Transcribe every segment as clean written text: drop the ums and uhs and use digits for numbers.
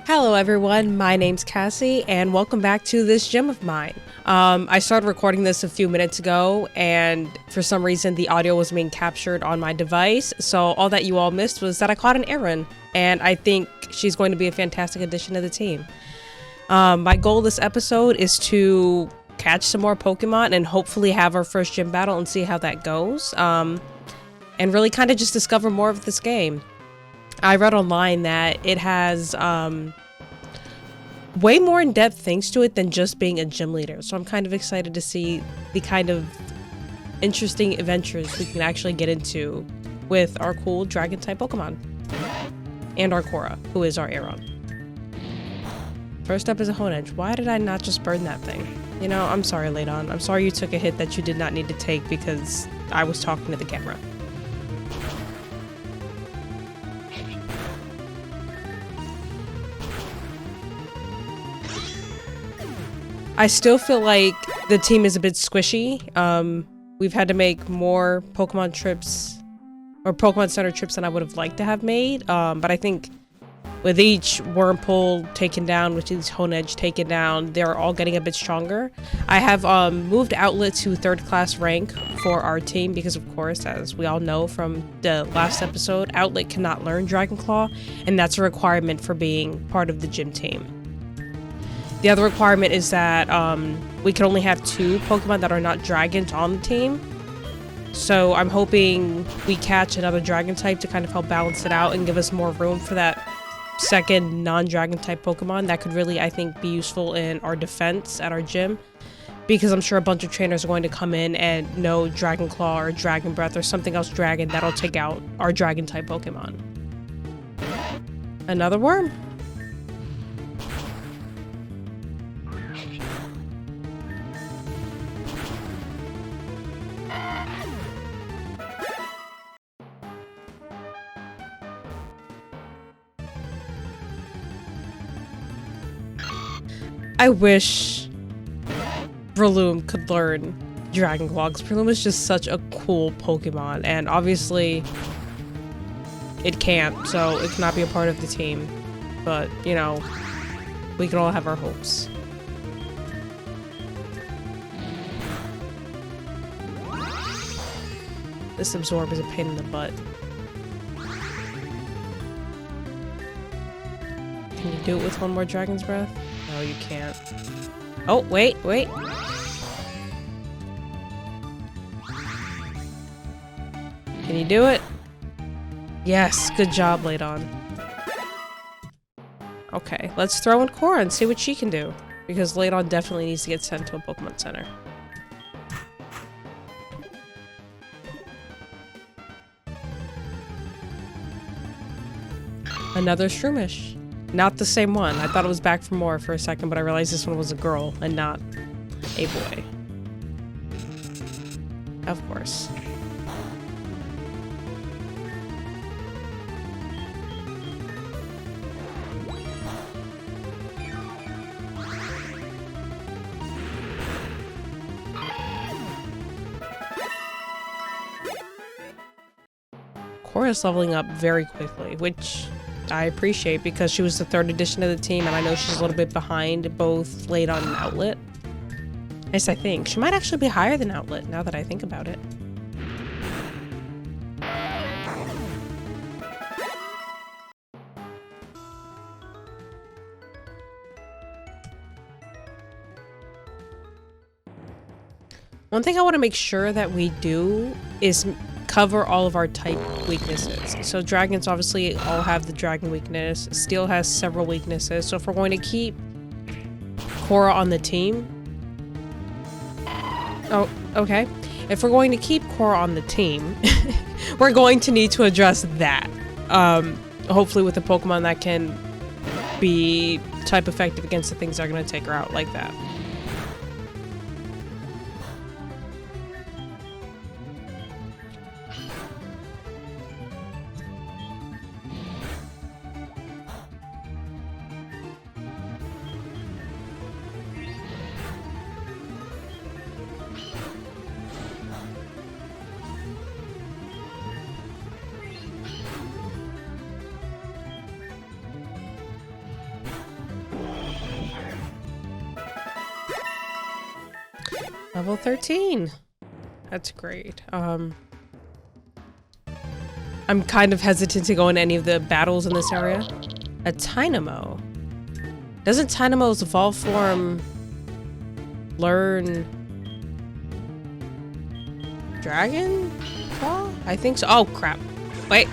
Hello everyone, my name's Cassie and welcome back to this gym of mine. I started recording this a few minutes ago and for some reason the audio was being captured on my device, so all that you all missed was that I caught an Erin and I think she's going to be a fantastic addition to the team. My goal this episode is to catch some more Pokemon and hopefully have our first gym battle and see how that goes, and really kind of just discover more of this game. I read online that it has way more in-depth things to it than just being a gym leader. So I'm kind of excited to see the kind of interesting adventures we can actually get into with our cool dragon-type Pokemon. And our Korra, who is our Aeron. First up is a Honedge. Why did I not just burn that thing? You know, I'm sorry, Ladon. I'm sorry you took a hit that you did not need to take because I was talking to the camera. I still feel like the team is a bit squishy. We've had to make more Pokemon trips or Pokemon Center trips than I would have liked to have made. But I think with each Wurmple taken down, with each Honedge taken down, they're all getting a bit stronger. I have moved Outlet to 3rd class rank for our team because, of course, as we all know from the last episode, Outlet cannot learn Dragon Claw, and that's a requirement for being part of the gym team. The other requirement is that we can only have 2 Pokemon that are not dragons on the team. So I'm hoping we catch another dragon type to kind of help balance it out and give us more room for that second non-dragon type Pokemon that could really, I think, be useful in our defense at our gym. Because I'm sure a bunch of trainers are going to come in and know Dragon Claw or Dragon Breath or something else dragon that'll take out our dragon type Pokemon. Another worm. I wish Breloom could learn Dragon Claw, because Breloom is just such a cool Pokemon, and obviously it can't, so it cannot be a part of the team. But, you know, we can all have our hopes. This Absorb is a pain in the butt. Can you do it with one more Dragon's Breath? No, you can't. Oh, wait. Can you do it? Yes, good job, Ladon. Okay, let's throw in Korra and see what she can do. Because Ladon definitely needs to get sent to a Pokemon Center. Another Shroomish. Not the same one. I thought it was back for more for a second, but I realized this one was a girl and not a boy. Of course. Korra's leveling up very quickly, which I appreciate because she was the 3rd addition to the team and I know she's a little bit behind both Ladon and Outlet. At least I think. She might actually be higher than Outlet now that I think about it. One thing I want to make sure that we do is cover all of our type weaknesses. So dragons obviously all have the dragon weakness. Steel has several weaknesses. So if we're going to keep Korra on the team... Oh, okay. If we're going to keep Korra on the team, we're going to need to address that. Hopefully with a Pokemon that can be type effective against the things that are going to take her out like that. Level 13. That's great. I'm kind of hesitant to go in any of the battles in this area. A Tynamo. Doesn't Tynamo's evolve form learn Dragon Claw? I think so. Oh, crap. Wait.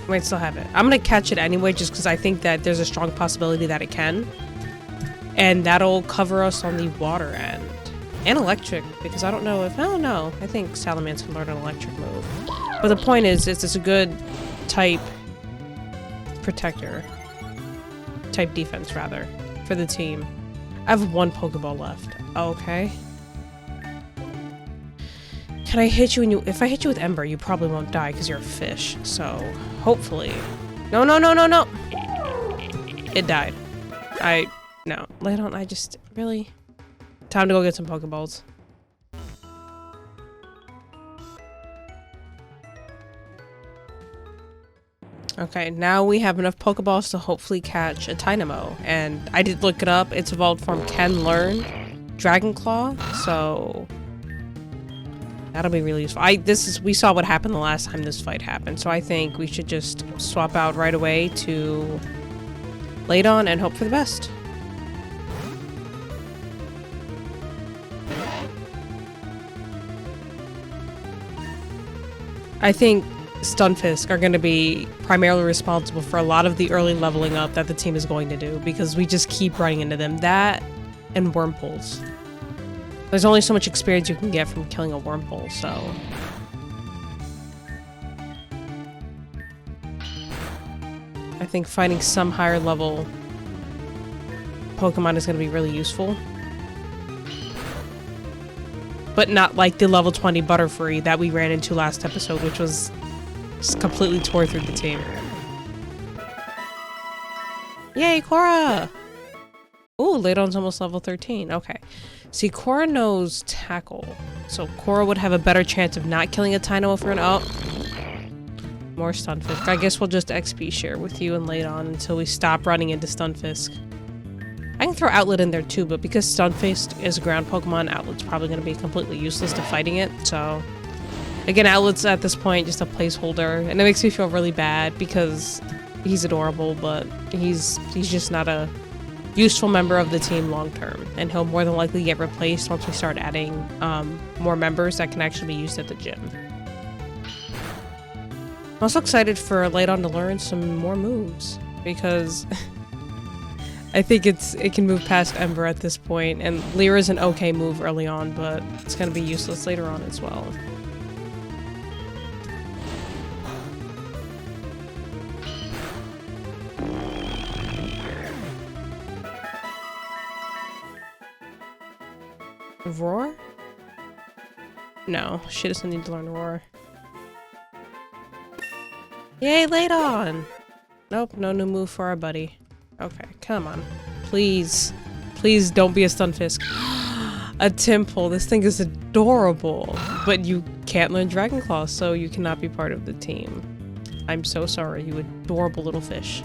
I still have it. I'm gonna catch it anyway just because I think that there's a strong possibility that it can. And that'll cover us on the water end. And electric, because I don't know if... Oh, no. I think Salamence can learn an electric move. But the point is, it's a good type protector. Type defense, rather, for the team. I have one Pokeball left. Okay. Can I hit you when you... If I hit you with Ember, you probably won't die because you're a fish. So, hopefully... No. It died. No. Lay on, I just... Really... Time to go get some Pokeballs. Okay, now we have enough Pokeballs to hopefully catch a Tynamo. And I did look it up. Its evolved form can learn Dragon Claw, so that'll be really useful. We saw what happened the last time this fight happened, so I think we should just swap out right away to Ladon and hope for the best. I think Stunfisk are going to be primarily responsible for a lot of the early leveling up that the team is going to do, because we just keep running into them. That and Wurmples. There's only so much experience you can get from killing a Wurmple, so... I think finding some higher level Pokemon is going to be really useful. But not like the level 20 Butterfree that we ran into last episode, which was just completely tore through the team. Yay, Cora! Ooh, Ladon's almost level 13. Okay. See, Cora knows Tackle. So Cora would have a better chance of not killing a Tynamo for an... Oh. More Stunfisk. I guess we'll just XP share with you and Ladon until we stop running into Stunfisk. I can throw Outlet in there too, but because Stunfisk is a ground Pokemon, Outlet's probably going to be completely useless to fighting it, so... Again, Outlet's at this point just a placeholder, and it makes me feel really bad because he's adorable, but he's just not a useful member of the team long term, and he'll more than likely get replaced once we start adding more members that can actually be used at the gym. I'm also excited for Ladon to learn some more moves, because... I think it can move past Ember at this point, and Lyra's an okay move early on, but it's going to be useless later on as well. Roar? No, she doesn't need to learn Roar. Yay, Ladon! Nope, no new move for our buddy. Okay, come on. Please. Please don't be a Stunfisk. A Temple. This thing is adorable. But you can't learn Dragon Claw, so you cannot be part of the team. I'm so sorry, you adorable little fish.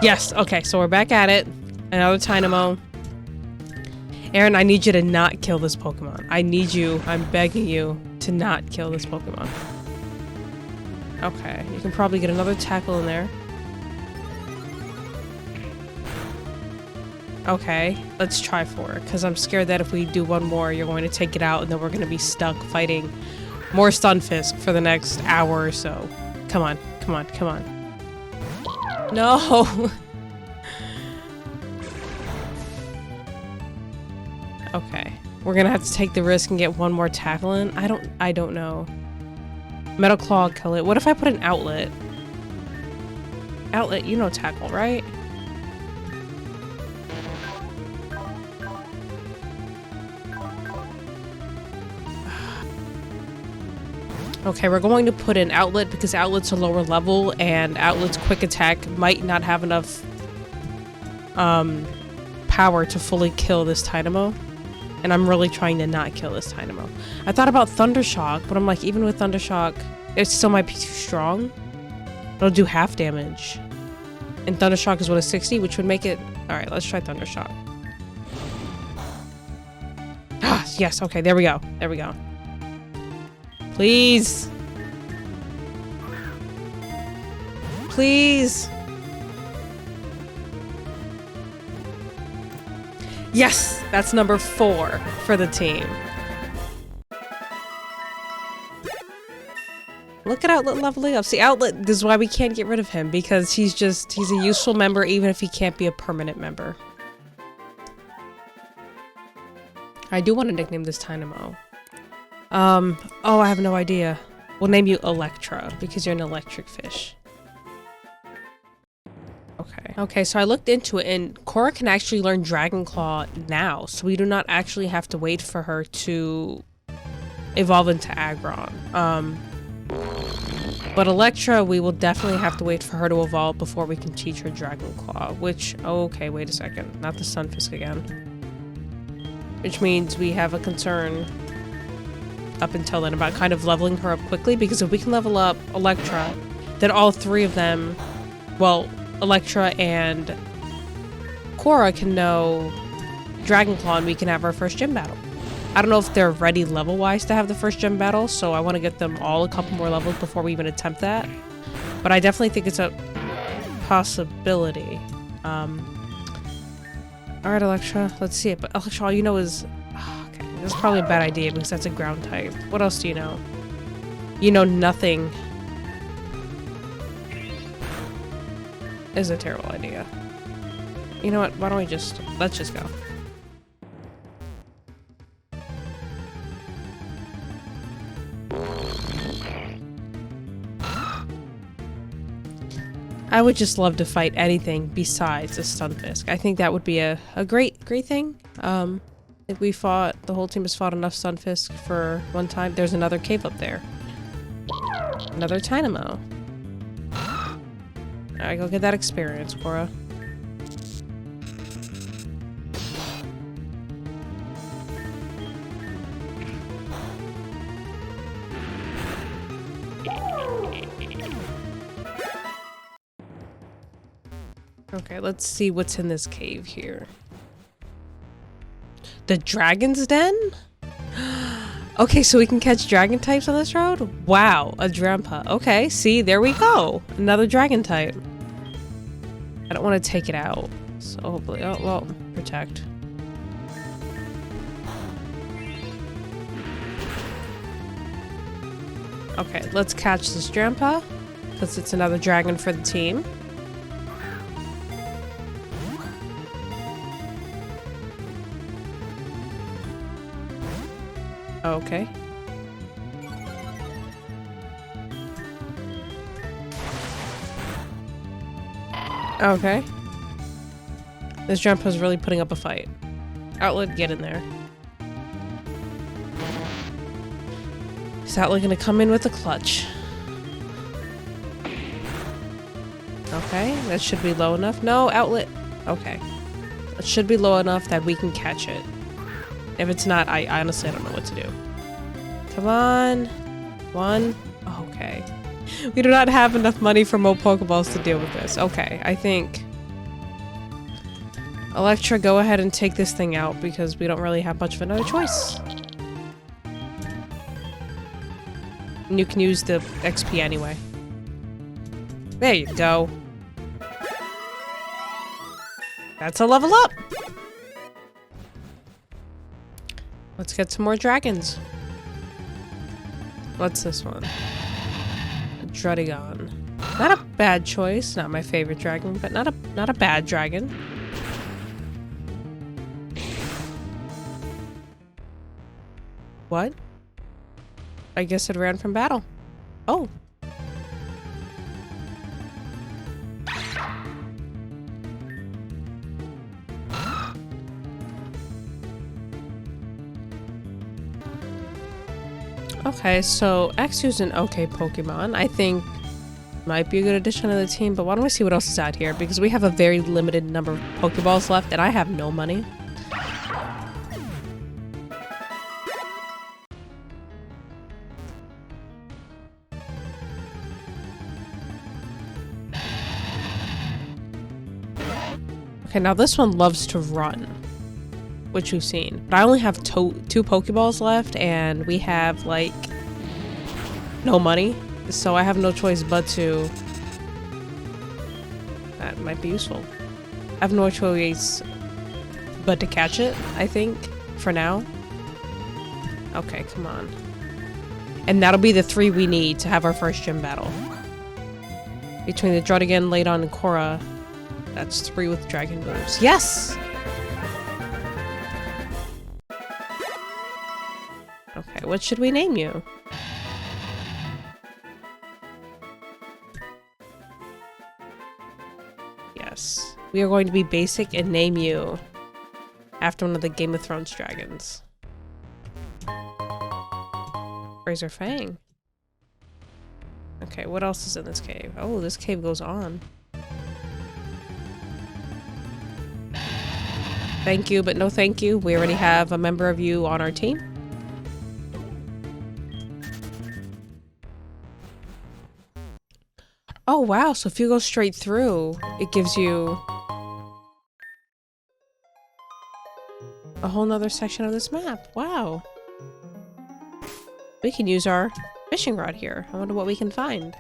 Yes, okay, so we're back at it. Another Tynamo. Aaron, I need you to not kill this Pokemon. I need you, I'm begging you, to not kill this Pokemon. Okay, you can probably get another Tackle in there. Okay, let's try for it, because I'm scared that if we do one more, you're going to take it out, and then we're going to be stuck fighting more Stunfisk for the next hour or so. Come on, come on, come on. No! Okay, we're gonna have to take the risk and get one more Tackle in. I don't know. Metal Claw, kill it. What if I put an Outlet? Outlet, you know Tackle, right? Okay, we're going to put in Outlet because Outlet's a lower level and Outlet's quick attack might not have enough power to fully kill this Tynamo. And I'm really trying to not kill this Tynamo. I thought about Thundershock, but I'm like, even with Thundershock, It still might be too strong. It'll do half damage. And Thundershock is what, a 60, which would make it... Alright, let's try Thundershock. Ah, yes, okay, there we go. There we go. Please. Please. Yes, that's number 4 for the team. Look at Outlet leveling up. See, Outlet, this is why we can't get rid of him, because he's a useful member even if he can't be a permanent member. I do want to nickname this Dynamo. Oh, I have no idea. We'll name you Electra, because you're an electric fish. Okay. Okay, so I looked into it, and Cora can actually learn Dragon Claw now, so we do not actually have to wait for her to evolve into Aggron. But Electra, we will definitely have to wait for her to evolve before we can teach her Dragon Claw, which... Oh, okay, wait a second. Not the Sunfisk again. Which means we have a concern up until then about kind of leveling her up quickly, because if we can level up Electra, then all 3 of them... Well, Electra and Cora can know Dragon Claw, and we can have our first gym battle. I don't know if they're ready level-wise to have the first gym battle, so I want to get them all a couple more levels before we even attempt that. But I definitely think it's a possibility. Alright, Electra, let's see it. But Electra, all you know is... Oh, okay, this is probably a bad idea because that's a ground type. What else do you know? You know nothing. Is a terrible idea. You know what? Why don't we just... Let's just go. I would just love to fight anything besides a Stunfisk. I think that would be a great thing. If we fought, the whole team has fought enough Stunfisk for one time. There's another cave up there. Another Dynamo. Alright, go get that experience, Cora. Okay, let's see what's in this cave here. The Dragon's Den? Okay, so we can catch dragon types on this road? Wow, a Drampa. Okay, see, there we go. Another dragon type. I don't want to take it out. So hopefully, oh, well, protect. Okay, let's catch this Drampa, because it's another dragon for the team. Okay. Okay. This Drampa's really putting up a fight. Outlet, get in there. Is Outlet gonna come in with a clutch? Okay, that should be low enough. No, Outlet. Okay. It should be low enough that we can catch it. If it's not, I honestly don't know what to do. Come on. 1. Okay. We do not have enough money for more Pokeballs to deal with this. Okay, I think... Electra, go ahead and take this thing out because we don't really have much of another choice. And you can use the XP anyway. There you go. That's a level up! Let's get some more dragons. What's this one? Drudigon. Not a bad choice. Not my favorite dragon, but not a bad dragon. What? I guess it ran from battle. Oh. Okay, so Exu's an okay Pokemon. I think might be a good addition to the team, but why don't we see what else is out here? Because we have a very limited number of Pokeballs left, and I have no money. Okay, now this one loves to run, which we've seen. But I only have two Pokeballs left, and we have, like, no money. So I have no choice but to... That might be useful. I have no choice but to catch it, I think, for now. Okay, come on. And that'll be the 3 we need to have our first gym battle. Between the Druddigan, Ladon, and Korra, that's 3 with dragon moves. Yes! Okay, what should we name you? Yes. We are going to be basic and name you after one of the Game of Thrones dragons. Razor Fang. Okay, what else is in this cave? Oh, this cave goes on. Thank you, but no thank you. We already have a member of you on our team. Oh, wow. So if you go straight through, it gives you a whole nother section of this map. Wow. We can use our fishing rod here. I wonder what we can find.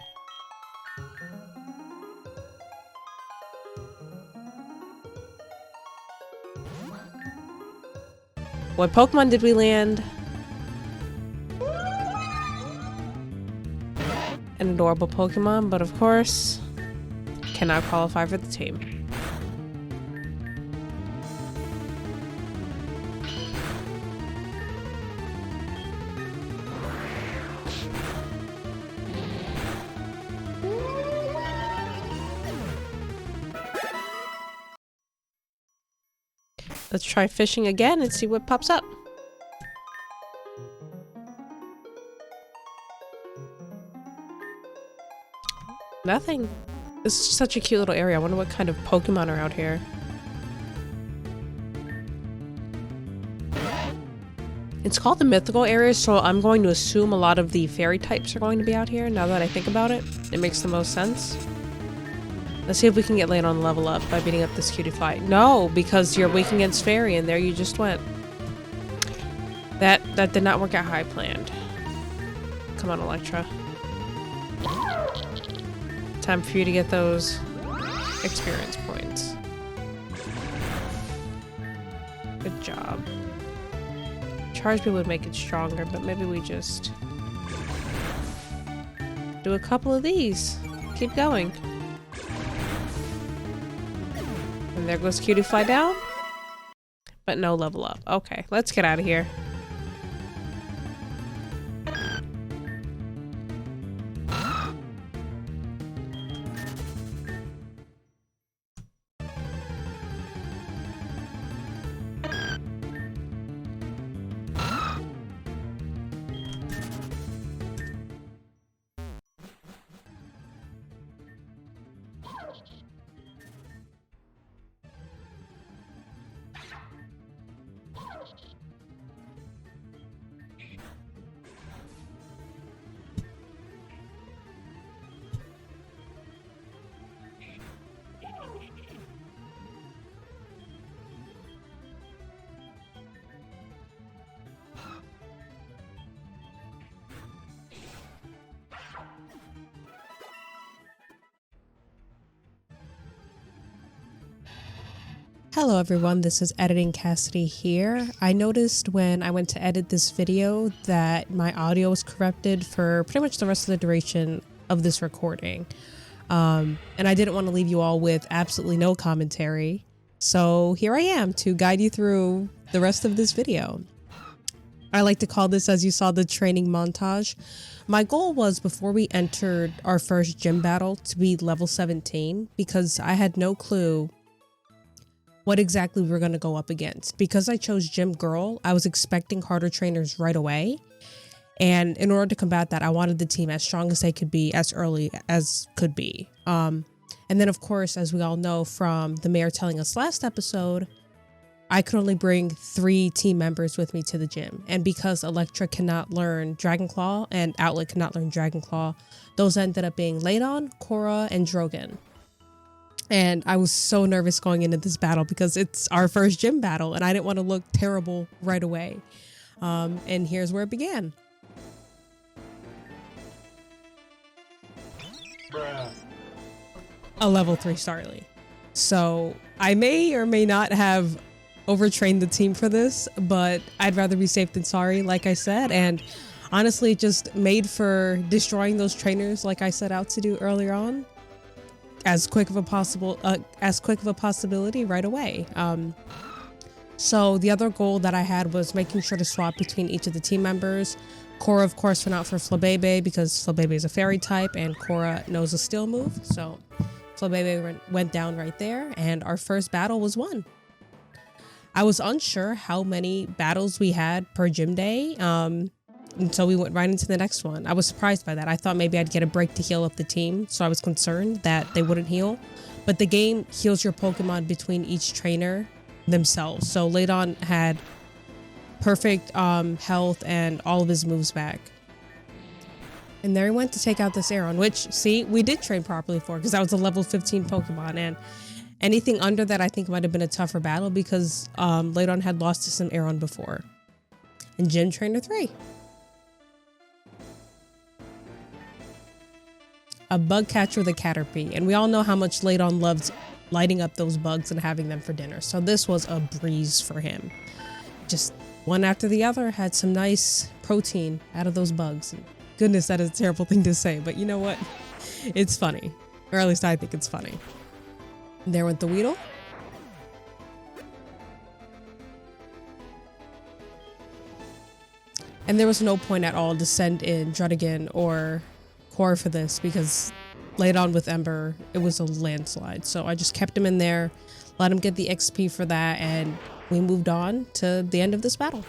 What Pokemon did we land? An adorable Pokemon, but of course, cannot qualify for the team. Let's try fishing again and see what pops up. Nothing. This is such a cute little area. I wonder what kind of Pokemon are out here. It's called the mythical area, so I'm going to assume a lot of the fairy types are going to be out here. Now that I think about it, it makes the most sense. Let's see if we can get Ladon level up by beating up this cutie fly. No, because you're weak against fairy, and there you just went. That did not work out how I planned. Come on, Electra. Time for you to get those experience points. Good job. Charge Beam would make it stronger, but maybe we just do a couple of these. Keep going. And there goes Cutie Fly down. But no level up. Okay, let's get out of here. Hello everyone, this is Editing Cassidy here. I noticed when I went to edit this video that my audio was corrupted for pretty much the rest of the duration of this recording. And I didn't want to leave you all with absolutely no commentary. So here I am to guide you through the rest of this video. I like to call this, as you saw, the training montage. My goal was, before we entered our first gym battle, to be level 17 because I had no clue what exactly we were going to go up against. Because I chose Gym Girl, I was expecting harder trainers right away. And in order to combat that, I wanted the team as strong as they could be, as early as could be. And then, of course, as we all know from the mayor telling us last episode, I could only bring 3 team members with me to the gym. And because Electra cannot learn Dragon Claw and Outlet cannot learn Dragon Claw, those ended up being Ladon, Korra, and Drogon. And I was so nervous going into this battle because it's our first gym battle and I didn't want to look terrible right away. And here's where it began. Bruh. A level 3 Starly. So I may or may not have overtrained the team for this, but I'd rather be safe than sorry, like I said. And honestly, just made for destroying those trainers like I set out to do earlier on. As quick of a possibility right away. So the other goal that I had was making sure to swap between each of the team members. Cora, of course, went out for Flabebe because Flabebe is a fairy type and Cora knows a steel move. So Flabebe went down right there and our first battle was won. I was unsure how many battles we had per gym day. And so we went right into the next one. I was surprised by that. I thought maybe I'd get a break to heal up the team, so I was concerned that they wouldn't heal. But the game heals your Pokemon between each trainer themselves. So Ladon had perfect health and all of his moves back. And there he went to take out this Aeron, which, see, we did train properly for because that was a level 15 Pokemon. And anything under that I think might have been a tougher battle because Ladon had lost to some Aeron before. And Gym Trainer 3. A bug catcher with a Caterpie, and we all know how much Ladon loves lighting up those bugs and having them for dinner, so this was a breeze for him. Just one after the other had some nice protein out of those bugs. And goodness, that is a terrible thing to say, but you know what? It's funny, or at least I think it's funny. And there went the Weedle. And there was no point at all to send in Drudigan or Core for this because Ladon with Ember, it was a landslide. So I just kept him in there, let him get the XP for that, and we moved on to the end of this battle.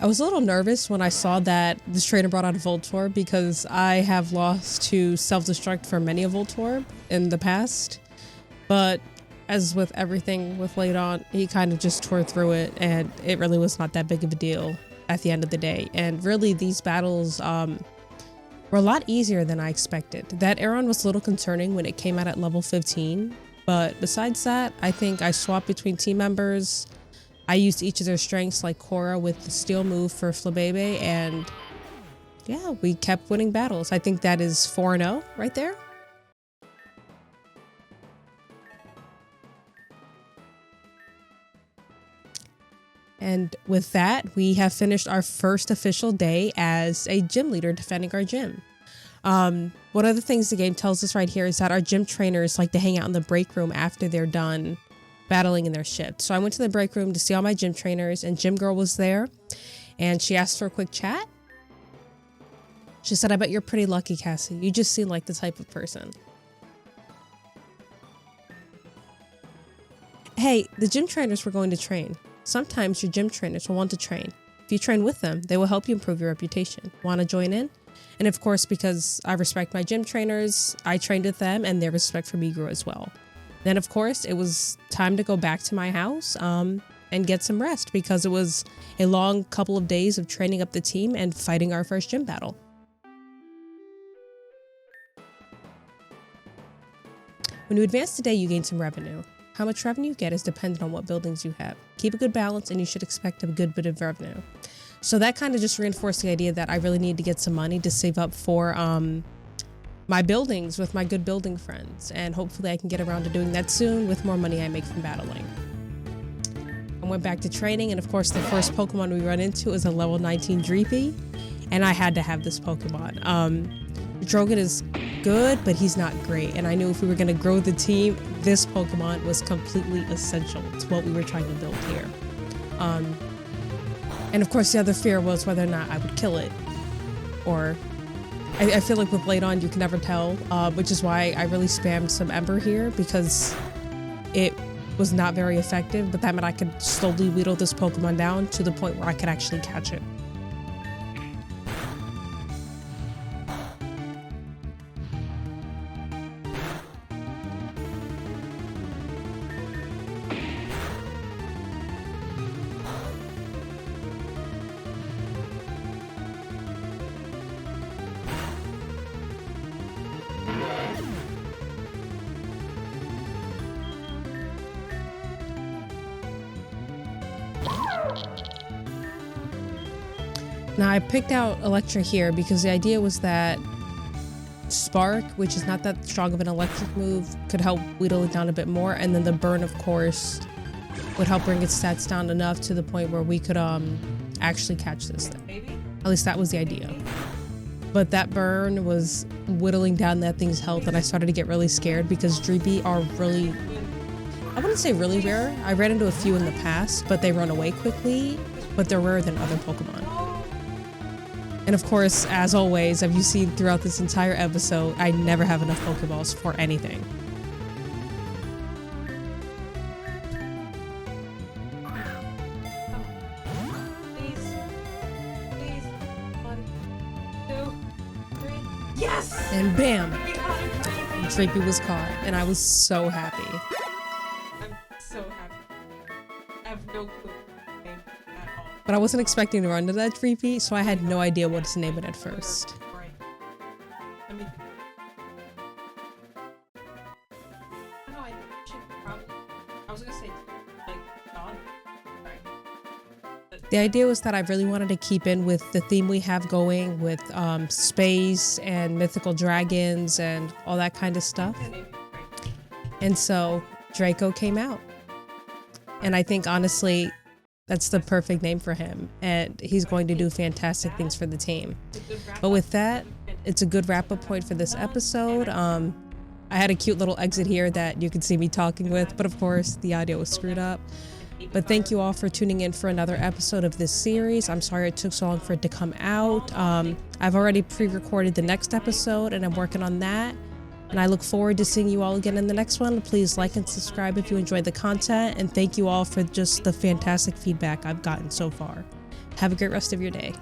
I was a little nervous when I saw that this trainer brought out a Voltorb because I have lost to self-destruct for many a Voltorb in the past. But as with everything with Ladon, he kind of just tore through it and it really was not that big of a deal at the end of the day. And really these battles were a lot easier than I expected. That Aeron was a little concerning when it came out at level 15. But besides that, I think I swapped between team members. I used each of their strengths like Cora with the steel move for Flabebe, and yeah, we kept winning battles. I think that is 4-0 right there. And with that, we have finished our first official day as a gym leader defending our gym. One of the things the game tells us right here is that our gym trainers like to hang out in the break room after they're done battling in their shift. So I went to the break room to see all my gym trainers, and Gym Girl was there and she asked for a quick chat. She said, "I bet you're pretty lucky, Cassie. You just seem like the type of person." Hey, the gym trainers were going to train. Sometimes your gym trainers will want to train. If you train with them, they will help you improve your reputation. Want to join in? And of course, because I respect my gym trainers, I trained with them and their respect for me grew as well. Then, of course, it was time to go back to my house and get some rest because it was a long couple of days of training up the team and fighting our first gym battle. When you advance today, you gain some revenue. How much revenue you get is dependent on what buildings you have. Keep a good balance and you should expect a good bit of revenue. So that kind of just reinforced the idea that I really need to get some money to save up for my buildings with my good building friends, and hopefully I can get around to doing that soon with more money I make from battling. I went back to training, and of course the first Pokemon we run into is a level 19 Dreepy, and I had to have this Pokemon. Drogon is good, but he's not great, and I knew if we were going to grow the team, this Pokemon was completely essential to what we were trying to build here. And of course the other fear was whether or not I would kill it, or I feel like with Ladon you can never tell, which is why I really spammed some Ember here, because it was not very effective, but that meant I could slowly wheedle this Pokemon down to the point where I could actually catch it. Now I picked out Electra here because the idea was that Spark, which is not that strong of an electric move, could help wheedle it down a bit more, and then the burn, of course, would help bring its stats down enough to the point where we could actually catch this thing. At least that was the idea. But that burn was whittling down that thing's health, and I started to get really scared because Dreepy are really, I wouldn't say really rare. I ran into a few in the past, but they run away quickly, but they're rarer than other Pokemon. And of course, as always, as you've seen throughout this entire episode, I never have enough Pokeballs for anything. Yes! And bam! Dreepy was caught, and I was so happy. I'm so happy. I have no clue. But I wasn't expecting to run into that Dreepy, so I had no idea what to name it at first. Right. I mean, I don't know, I should probably, I was gonna say, like, dog. Right. The idea was that I really wanted to keep in with the theme we have going with space and mythical dragons and all that kind of stuff. And so Draco came out. And I think, honestly, that's the perfect name for him, and he's going to do fantastic things for the team. But with that, it's a good wrap-up point for this episode. I had a cute little exit here that you could see me talking with, but of course the audio was screwed up. But thank you all for tuning in for another episode of this series. I'm sorry it took so long for it to come out. I've already pre-recorded the next episode, and I'm working on that. And I look forward to seeing you all again in the next one. Please like and subscribe if you enjoyed the content. And thank you all for just the fantastic feedback I've gotten so far. Have a great rest of your day.